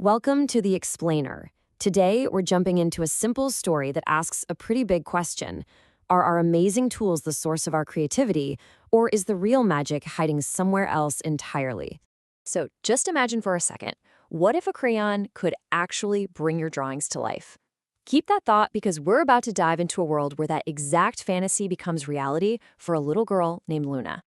Welcome to The Explainer. Today, we're jumping into a simple story that asks a pretty big question. Are our amazing tools the source of our creativity, or is the real magic hiding somewhere else entirely? So just imagine for a second, what if a crayon could actually bring your drawings to life? Keep that thought because we're about to dive into a world where that exact fantasy becomes reality for a little girl named Luna.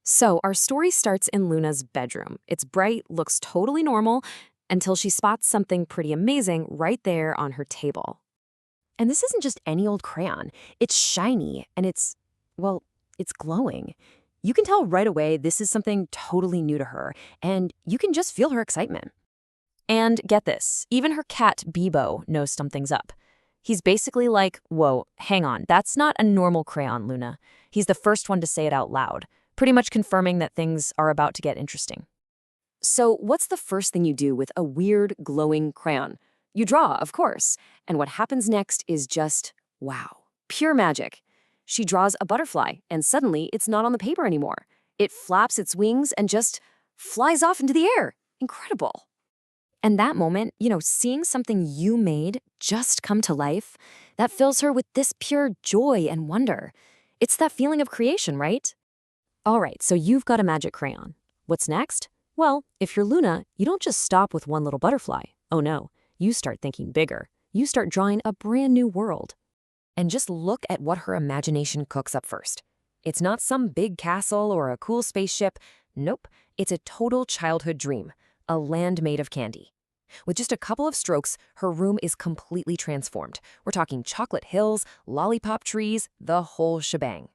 So our story starts in Luna's bedroom. It's bright, looks totally normal, until she spots something pretty amazing right there on her table. And this isn't just any old crayon. It's shiny and it's glowing. You can tell right away this is something totally new to her, and you can just feel her excitement. And get this, even her cat Bibo knows something's up. He's basically like, whoa, hang on, that's not a normal crayon, Luna. He's the first one to say it out loud, pretty much confirming that things are about to get interesting. So what's the first thing you do with a weird, glowing crayon? You draw, of course. And what happens next is just, wow, pure magic. She draws a butterfly, and suddenly it's not on the paper anymore. It flaps its wings and just flies off into the air. Incredible. And that moment, seeing something you made just come to life, that fills her with this pure joy and wonder. It's that feeling of creation, right? All right, so you've got a magic crayon. What's next? Well, if you're Luna, you don't just stop with one little butterfly. Oh no, you start thinking bigger. You start drawing a brand new world. And just look at what her imagination cooks up first. It's not some big castle or a cool spaceship. Nope, it's a total childhood dream, a land made of candy. With just a couple of strokes, her room is completely transformed. We're talking chocolate hills, lollipop trees, the whole shebang.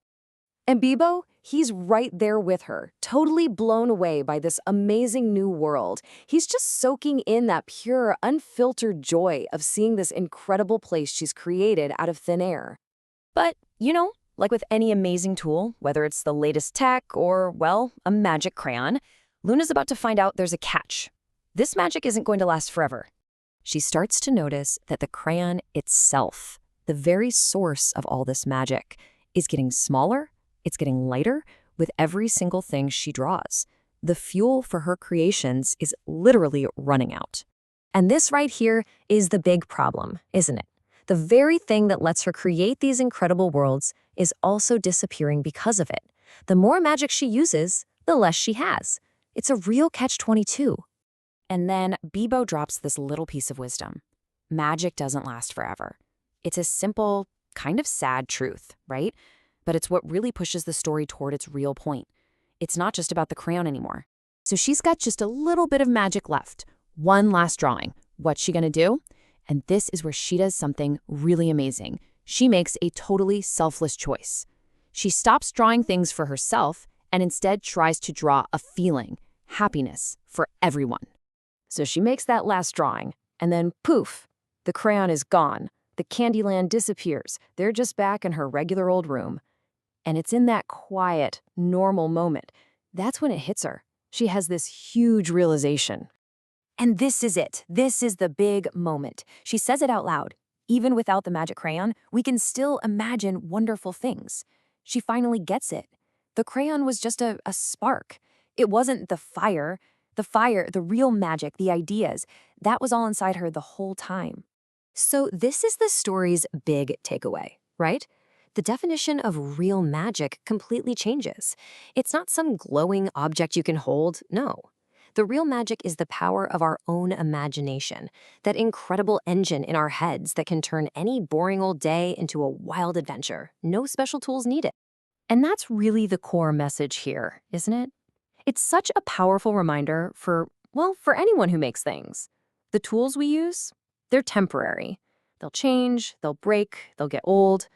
And Bibo, he's right there with her, totally blown away by this amazing new world. He's just soaking in that pure, unfiltered joy of seeing this incredible place she's created out of thin air. But, like with any amazing tool, whether it's the latest tech or, well, a magic crayon, Luna's about to find out there's a catch. This magic isn't going to last forever. She starts to notice that the crayon itself, the very source of all this magic, is getting smaller. It's getting lighter with every single thing she draws. The fuel for her creations is literally running out. And this right here is the big problem, isn't it? The very thing that lets her create these incredible worlds is also disappearing because of it. The more magic she uses, the less she has. It's a real catch-22. And then Bibo drops this little piece of wisdom. Magic doesn't last forever. It's a simple, kind of sad truth, right? But it's what really pushes the story toward its real point. It's not just about the crayon anymore. So she's got just a little bit of magic left. One last drawing. What's she gonna do? And this is where she does something really amazing. She makes a totally selfless choice. She stops drawing things for herself and instead tries to draw a feeling, happiness, for everyone. So she makes that last drawing, and then poof, the crayon is gone. The Candyland disappears. They're just back in her regular old room. And it's in that quiet, normal moment. That's when it hits her. She has this huge realization. And this is it. This is the big moment. She says it out loud. Even without the magic crayon, we can still imagine wonderful things. She finally gets it. The crayon was just a spark. It wasn't the fire, the real magic, the ideas. That was all inside her the whole time. So this is the story's big takeaway, right? The definition of real magic completely changes. It's not some glowing object you can hold, no. The real magic is the power of our own imagination, that incredible engine in our heads that can turn any boring old day into a wild adventure. No special tools needed. And that's really the core message here, isn't it? It's such a powerful reminder for anyone who makes things. The tools we use, they're temporary. They'll change, they'll break, they'll get old.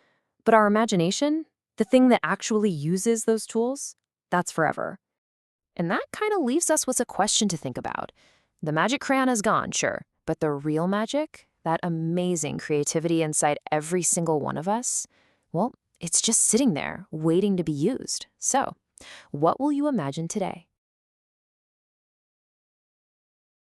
But our imagination, the thing that actually uses those tools, that's forever. And that kind of leaves us with a question to think about. The magic crayon is gone, sure, but the real magic, that amazing creativity inside every single one of us, well, it's just sitting there, waiting to be used. So, what will you imagine today?